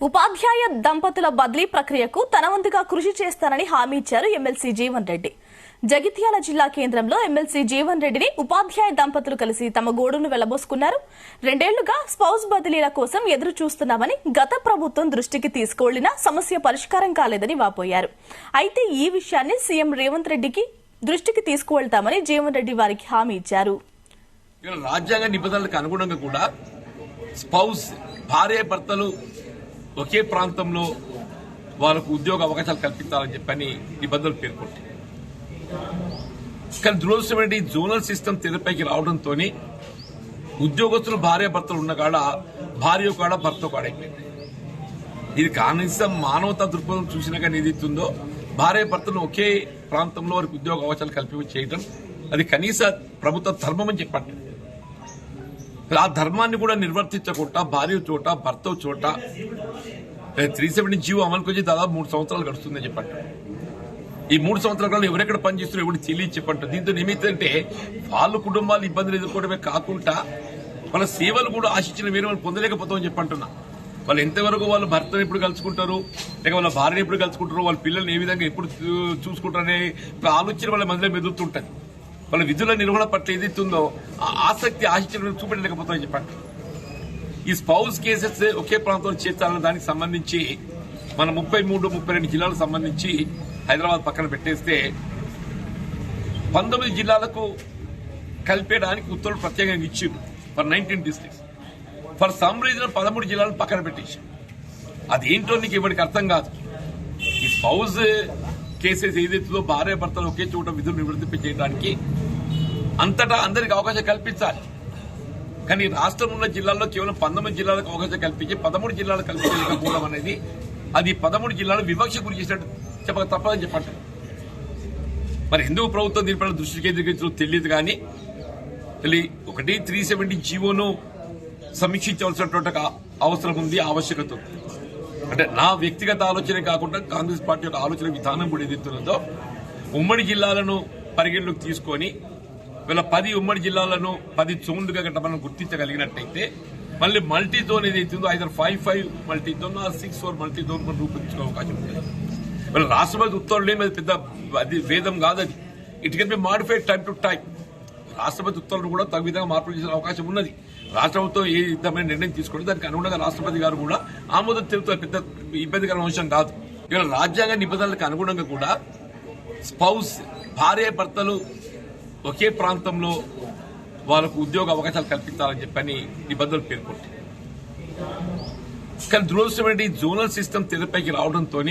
ఉపాధ్యాయ దంపతుల బదిలీ ప్రక్రియకు తన వంతుగా కృషి చేస్తానని హామీ ఇచ్చారు ఎమ్మెల్సీ జీవన్ రెడ్డి. జగిత్యాల జిల్లా కేంద్రంలో ఎమ్మెల్సీ జీవన్ రెడ్డిని ఉపాధ్యాయ దంపతులు కలిసి తమ గోడును వెళ్లబోసుకున్నారు. 2 ఏళ్లుగా స్పౌస్ బదిలీల కోసం ఎదురు చూస్తున్నామని, గత ప్రభుత్వం దృష్టికి తీసుకువెళ్లినా సమస్య పరిష్కారం కాలేదని వాపోయారు. అయితే ఈ విషయాన్ని సీఎం రేవంత్ రెడ్డికి దృష్టికి తీసుకువెళ్తామని జీవన్ రెడ్డి వారికి హామీ ఇచ్చారు. రాజ్యాంగ నిబంధనలకు అనుగుణంగా కూడా స్పౌస్ భార్య భర్తలు ఒకే ప్రాంతంలో వాళ్ళకు ఉద్యోగ అవకాశాలు కల్పించాలని చెప్పని నిబంధనలు పేర్కొంటాయి. కానీ దురదృష్టమైన జోనల్ సిస్టమ్ తెరపైకి రావడంతో ఉద్యోగస్తులు భార్య భర్తలు ఉన్న కాడ భార్య కాడ భర్త కాడ అయిపోయింది. ఇది కనీసం మానవతా దృక్పథం చూసినా కానీ ఏదైతుందో భార్య భర్తలు ఒకే ప్రాంతంలో వారికి ఉద్యోగ అవకాశాలు కల్పి చేయడం అది కనీస ప్రభుత్వ ధర్మం అని చెప్పండి. ఆ ధర్మాన్ని కూడా నిర్వర్తించకుండా భార్య చోట భర్త చోట 370 జీవో అమలుకు వచ్చి దాదాపు 3 సంవత్సరాలు గడుస్తుందని చెప్పండి. ఈ 3 సంవత్సరాలు ఎవరెక్కడ పనిచేస్తున్నారో ఎవరికి తెలియదు చెప్పండి. దీంతో ఏమైతుందంటే వాళ్ళు కుటుంబాలు ఇబ్బందులు ఎదుర్కోవడమే కాకుండా వాళ్ళ సేవలు కూడా ఆశించిన వేరే వాళ్ళు పొందలేకపోతామని చెప్పంటున్నా. వాళ్ళు ఎంతవరకు వాళ్ళు భర్తను ఎప్పుడు కలుసుకుంటారు, లేక వాళ్ళ భార్యను ఎప్పుడు కలుసుకుంటారు, వాళ్ళ పిల్లల్ని ఏ విధంగా ఎప్పుడు చూసుకుంటారనే ఆలోచన వాళ్ళ మధ్యలో మెదులుతుంటది. వాళ్ళ విధుల నిర్వహణ పట్ల ఏదైతుందో ఆ ఆసక్తి ఆశించడం చూపెట్టలేకపోతామని చెప్పండి. ఈ స్పౌస్ కేసెస్ ఒకే ప్రాంతంలో చేర్చాలన్న దానికి సంబంధించి మన 33-32 జిల్లాలకు సంబంధించి హైదరాబాద్ పక్కన పెట్టేస్తే 19 జిల్లాలకు కలిపేయడానికి ఉత్తర్వులు ప్రత్యేకంగా ఇచ్చింది for 19 districts. For some reason 13 జిల్లాలను పక్కన పెట్టేసాం. అదేంటో నీకు ఎవరికి అర్థం కాదు. ఈ స్పౌస్ కేసెస్ ఏదైతుందో భార్య భర్తలు ఒకే చోట విధులు నివర్తింప చేయడానికి అంతటా అందరికి అవకాశం కల్పించాలి. కానీ రాష్ట్రంలో ఉన్న జిల్లాల్లో కేవలం 19 జిల్లాలకు అవకాశం కల్పించి 13 జిల్లాలకు కల్పించకపోవడం అనేది అది 13 జిల్లాలు వివక్ష గురి చేసినట్టు చెప్పక తప్పదని చెప్పండి. మరి ఎందుకు ప్రభుత్వం దీనిపై దృష్టి కేంద్రీకరించడం తెలియదు. కానీ 370 జీవోను సమీక్షించవలసినటువంటి అవసరం ఉంది, ఆవశ్యకత ఉంది. అంటే నా వ్యక్తిగత ఆలోచనే కాకుండా కాంగ్రెస్ పార్టీ యొక్క ఆలోచన విధానం కూడా ఏదైతున్నదో ఉమ్మడి జిల్లాలను పరిగణలోకి తీసుకొని వీళ్ళ 10 ఉమ్మడి జిల్లాలను 10 జోన్లుగా గట్ట మనం గుర్తించగలిగినట్టయితే మళ్ళీ మల్టీ జోన్ ఏదైతుందో either 5-5 multi zone 6-4 multi zone మనం రూపొందించుకునే అవకాశం ఉంటుంది. వీళ్ళ రాష్ట్రపతి ఉత్తర్వులు ఏమి పెద్ద అది వేదం కాదది. It can be modified time to time. రాష్ట్రపతి ఉత్తర్వులు కూడా తగు విధంగా మార్పులు చేసే అవకాశం ఉన్నది. రాష్ట్ర ప్రభుత్వం ఏ విధమైన నిర్ణయం తీసుకుంటే దానికి అనుగుణంగా రాష్ట్రపతి గారు కూడా ఆమోదం తెలుపుతారు. పెద్ద ఇబ్బందికరమైన అంశం కాదు. ఇవాళ రాజ్యాంగ నిబంధనలకు అనుగుణంగా కూడా స్పౌస్ భార్య భర్తలు ఒకే ప్రాంతంలో వాళ్ళకు ఉద్యోగ అవకాశాలు కల్పించాలని చెప్పని నిబంధనలు పేర్కొంటాయి. కానీ దురదృష్టమైన జోనల్ సిస్టమ్ తెరపైకి రావడంతో